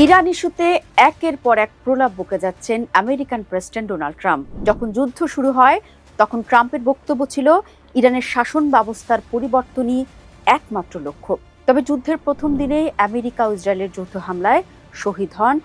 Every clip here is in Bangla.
ইরান ইস্যুতে একের পর এক প্রলাপ বকে যাচ্ছেন আমেরিকান প্রেসিডেন্ট ডোনাল্ড ট্রাম্প। যখন যুদ্ধ শুরু হয় তখন ট্রাম্পের বক্তব্য ছিল ইরানের শাসন ব্যবস্থার পরিবর্তনই একমাত্র লক্ষ্য। তবে যুদ্ধের প্রথম দিনেই আমেরিকা ও ইসরায়েলের যৌথ হামলায় শহীদ হন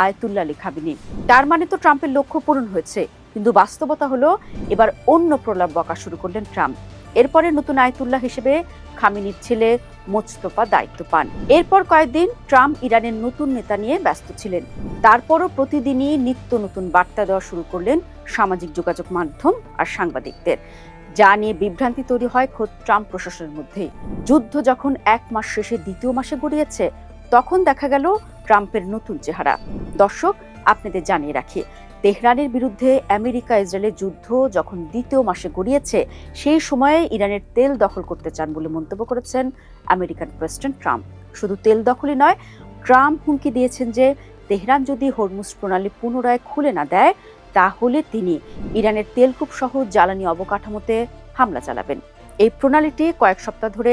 আয়াতুল্লাহ আলী খামেনি। তার মানে তো ট্রাম্পের লক্ষ্য পূরণ হয়েছে, কিন্তু বাস্তবতা হলো এবার অন্য প্রলাপ বকা শুরু করলেন ট্রাম্প। এরপরে নতুন আয়াতুল্লাহ হিসেবে খামেনির ছেলে মোস্তফা দায়িত্ব পান। এরপর কয়েকদিন ট্রাম্প ইরানের নতুন নেতা নিয়ে ব্যস্ত ছিলেন। তারপরও প্রতিদিনই নিত্য নতুন বার্তা দেওয়া শুরু করলেন সামাজিক যোগাযোগ মাধ্যম আর সাংবাদিকদের, যা নিয়ে বিভ্রান্তি তৈরি হয় খোদ ট্রাম্প প্রশাসনের মধ্যেই। যুদ্ধ যখন এক মাস শেষে দ্বিতীয় মাসে গড়িয়েছে, তখন দেখা গেল ট্রাম্পের নতুন চেহারা। দর্শক, আপনাদের জানিয়ে রাখি, তেহরানের বিরুদ্ধে আমেরিকা ইসরায়েলের যুদ্ধ যখন দ্বিতীয় মাসে গড়িয়েছে, সেই সময়ে ইরানের তেল দখল করতে চান বলে মন্তব্য করেছেন আমেরিকান প্রেসিডেন্ট ট্রাম্প। শুধু তেল দখলই নয়, ট্রাম্প হুমকি দিয়েছেন যে তেহরান যদি হরমুজ প্রণালী পুনরায় খুলে না দেয়, তাহলে তিনি ইরানের তেলকূপ সহ জ্বালানি অবকাঠামোতে হামলা চালাবেন। এই প্রণালীটি কয়েক সপ্তাহ ধরে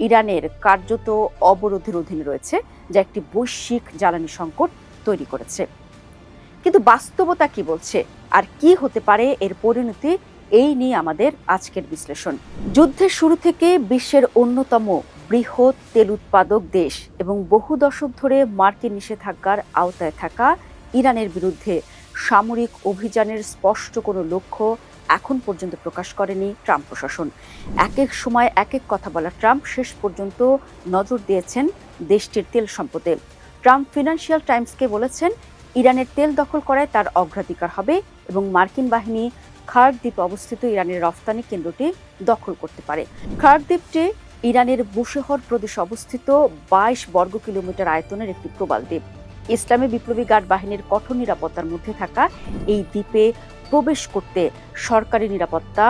ইরানের কার্যত অবরোধের অধীনে রয়েছে, যা একটি বৈশ্বিক জ্বালানি সংকট তৈরি করেছে। কিন্তু বাস্তবতা কি বলছে আর কি হতে পারে এর পরিণতি, এই নিয়ে আমাদের আজকের বিশ্লেষণ। যুদ্ধের শুরু থেকে বিশ্বের অন্যতম বৃহৎ তেল উৎপাদক দেশ এবং বহু দশক ধরে মার্কিন নিষেধাজ্ঞার আওতায় থাকা ইরানের বিরুদ্ধে সামরিক অভিযানের স্পষ্ট কোনো লক্ষ্য এখন পর্যন্ত প্রকাশ করেনি ট্রাম্প প্রশাসন। এক এক সময় এক এক কথা বলা ট্রাম্প শেষ পর্যন্ত নজর দিয়েছেন দেশটির তেল সম্পদে। ট্রাম্প ফিনান্সিয়াল টাইমসকে বলেছেন, ইরানের তেল দখল করায় তার অগ্রাধিকার হবে এবং মার্কিন বাহিনী খার্ক দ্বীপে অবস্থিত ইরানের রফতানি কেন্দ্রটি দখল করতে পারে। খার্ক দ্বীপটি ইরানের বুশেহর প্রদেশে অবস্থিত 22 বর্গ কিলোমিটার আয়তনের একটি প্রবাল দ্বীপ। ইসলামী বিপ্লবী গার্ড বাহিনীর কঠোর নিরাপত্তার মধ্যে থাকা এই দ্বীপে প্রবেশ করতে সরকারি নিরাপত্তা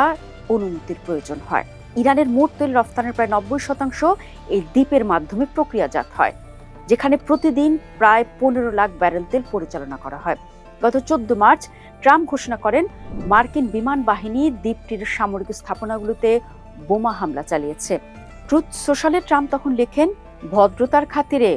অনুমতির প্রয়োজন হয়। ইরানের মোট তেল রফতানির প্রায় 90% এই দ্বীপের মাধ্যমে প্রক্রিয়াজাত হয়, যেখানে প্রতিদিন প্রায় 15 লাখ ব্যারেল তেল পরিচালনা করা হয়। গত 14 মার্চ ট্রাম্প ঘোষণা করেন মার্কিন বিমান বাহিনী দ্বীপটির সামরিক স্থাপনাগুলোতে বোমা হামলা চালিয়েছে। ট্রুথ সোশ্যালে ট্রাম্প তখন লেখেন, ভদ্রতার খাতিরে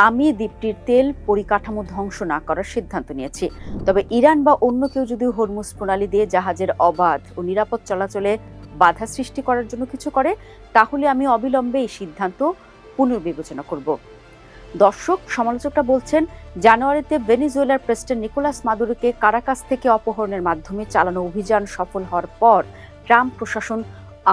আমি দ্বীপটির তেল পরিকাঠামো ধ্বংস না করার সিদ্ধান্ত নিয়েছি। তবে ইরান বা অন্য কেউ যদি হরমুজ প্রণালী দিয়ে জাহাজের অবাধ ও নিরাপদ চলাচলে বাধা সৃষ্টি করার জন্য কিছু করে, তাহলে আমি অবিলম্বে এই সিদ্ধান্ত পুনর্বিবেচনা করব। দর্শক, সমালোচকরা বলছেন, জানুয়ারিতে ভেনেজুয়েলার প্রেসিডেন্ট নিকোলাস মাদুরোকে কারাকাস থেকে অপহরণের মাধ্যমে চালানো অভিযান সফল হওয়ার পর ট্রাম্প প্রশাসন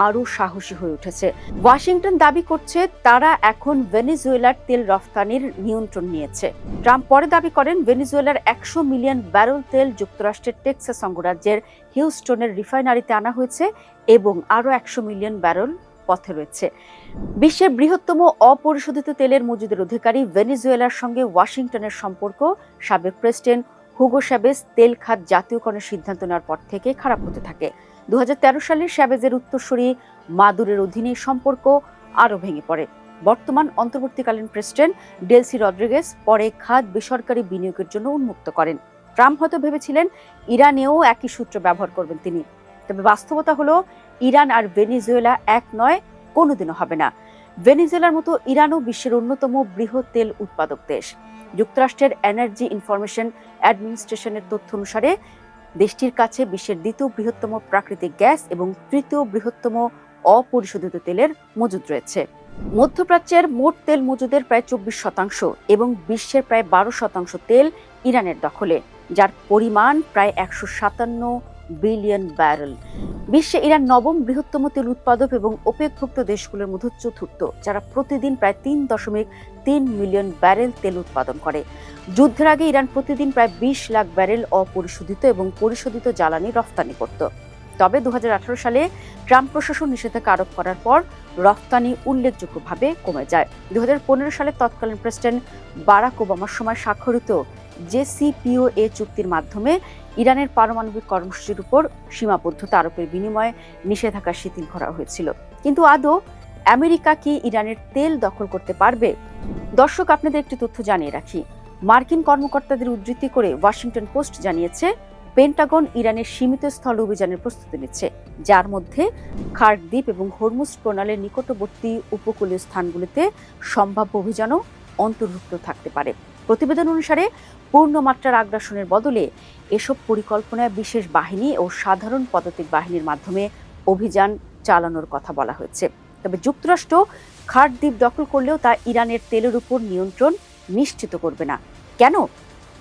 আরও সাহসী হয়ে উঠেছে। ওয়াশিংটন দাবি করছে তারা এখন ভেনেজুয়েলার তেল রফতানির নিয়ন্ত্রণ নিয়েছে। ট্রাম্প পরে দাবি করেন ভেনেজুয়েলার 100 মিলিয়ন ব্যারেল তেল যুক্তরাষ্ট্রের টেক্সাস অঙ্গরাজ্যের হিউস্টনের রিফাইনারিতে আনা হয়েছে এবং আরও 100 মিলিয়ন ব্যারেল পথে রয়েছে। বিশ্বের বৃহত্তম অপরিশোধিত তেলের মজুদের অধিকারী ভেনেজুয়েলার সঙ্গে ওয়াশিংটনের সম্পর্ক সাবেক প্রেসিডেন্ট হুগো চ্যাভেজ তেল খাত জাতীয়করণের সিদ্ধান্ত নেওয়ার পর থেকে খারাপ হতে থাকে। 2013 সালে চ্যাভেজের উত্তরসূরি মাদুরের অধীনে সম্পর্ক আরও ভেঙে পড়ে। বর্তমান অন্তর্বর্তীকালীন প্রেসিডেন্ট ডেলসি রদ্রিগেজ পরে খাত বেসরকারি বিনিয়োগের জন্য উন্মুক্ত করেন। ট্রাম্প হয়তো ভেবেছিলেন ইরানেও একই সূত্র ব্যবহার করবেন তিনি, তবে বাস্তবতা হলো ইরান আর ভেনেজুয়েলা এক নয়, কোনোদিনও হবে না। ভেনেজুয়েলার মতো ইরানও বিশ্বের অন্যতম বৃহৎ তেল উৎপাদক দেশ। যুক্তরাষ্ট্রের এনার্জি ইনফরমেশন অ্যাডমিনিস্ট্রেশনের তথ্য অনুসারে দেশটির কাছে বিশ্বের দ্বিতীয় বৃহত্তম প্রাকৃতিক গ্যাস এবং তৃতীয় বৃহত্তম অপরিশোধিত তেলের মজুদ রয়েছে। মধ্যপ্রাচ্যের মোট তেল মজুদের প্রায় 24% এবং বিশ্বের প্রায় 12% তেল ইরানের দখলে, যার পরিমাণ প্রায় 157 বিলিয়ন ব্যারেল। বিশ্বে ইরান নবম বৃহত্তম তেল উৎপাদক এবং ওপেকভুক্ত দেশগুলোর মধ্যে চতুর্থ, যারা প্রতিদিন প্রায় 3.3 মিলিয়ন ব্যারেল তেল উৎপাদন করে। যুদ্ধের আগে ইরান প্রতিদিন প্রায় 20 লাখ ব্যারেল অপরিশোধিত এবং পরিশোধিত জ্বালানি রফতানি করত। তবে 2018 সালে ট্রাম্প প্রশাসন নিষেধাজ্ঞা আরোপ করার পর রফতানি উল্লেখযোগ্যভাবে কমে যায়। 2015 সালে তৎকালীন প্রেসিডেন্ট বারাক ওবামার সময় স্বাক্ষরিত জেসিপিওএ চুক্তির মাধ্যমে ইরানের পারমাণবিক কর্মসূচির উপর সীমাবদ্ধতা আরোপের বিনিময়ে নিষেধাজ্ঞা শিথিল করা হয়েছিল। কিন্তু আদৌ আমেরিকা কি ইরানের তেল দখল করতে পারবে? দর্শক, আপনাদের একটি তথ্য জানিয়ে রাখি। মার্কিন কর্মকর্তাদের উদ্ধৃতি করে ওয়াশিংটন পোস্ট জানিয়েছে, পেন্টাগন ইরানের সীমিত স্থল অভিযানের প্রস্তুতি নিচ্ছে, যার মধ্যে খার্ক দ্বীপ এবং হরমুজ প্রণালীর নিকটবর্তী উপকূলীয় স্থানগুলিতে সম্ভাব্য অভিযানও অন্তর্ভুক্ত থাকতে পারে। প্রতিবেদন অনুসারে পূর্ণমাত্রার আগ্রাসনের বদলে এসব পরিকল্পনায় বিশেষ বাহিনী ও সাধারণ পদাতিক বাহিনীর মাধ্যমে অভিযান চালানোর কথা বলা হয়েছে। তবে যুক্তরাষ্ট্র খার্ড দ্বীপ দখল করলেও তা ইরানের তেলের উপর নিয়ন্ত্রণ নিশ্চিত করবে না। কেন?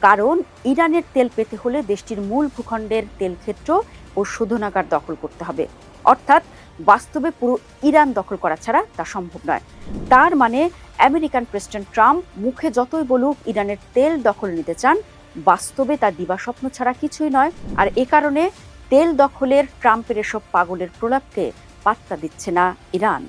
কারণ ইরানের তেল পেতে হলে দেশটির মূল ভূখণ্ডের তেল ক্ষেত্র ও শোধনাগার দখল করতে হবে। অর্থাৎ বাস্তবে পুরো ইরান দখল করা ছাড়া তা সম্ভব নয়। তার মানে আমেরিকান প্রেসিডেন্ট ট্রাম্প মুখে যতই বলুক ইরানের তেল দখল নিতে চান, বাস্তবে তা দিবাস্বপ্ন ছাড়া কিছুই নয়। আর এ কারণে তেল দখলের ট্রাম্পের এসব পাগলের প্রলাপকে পাত্তা দিচ্ছে না ইরান।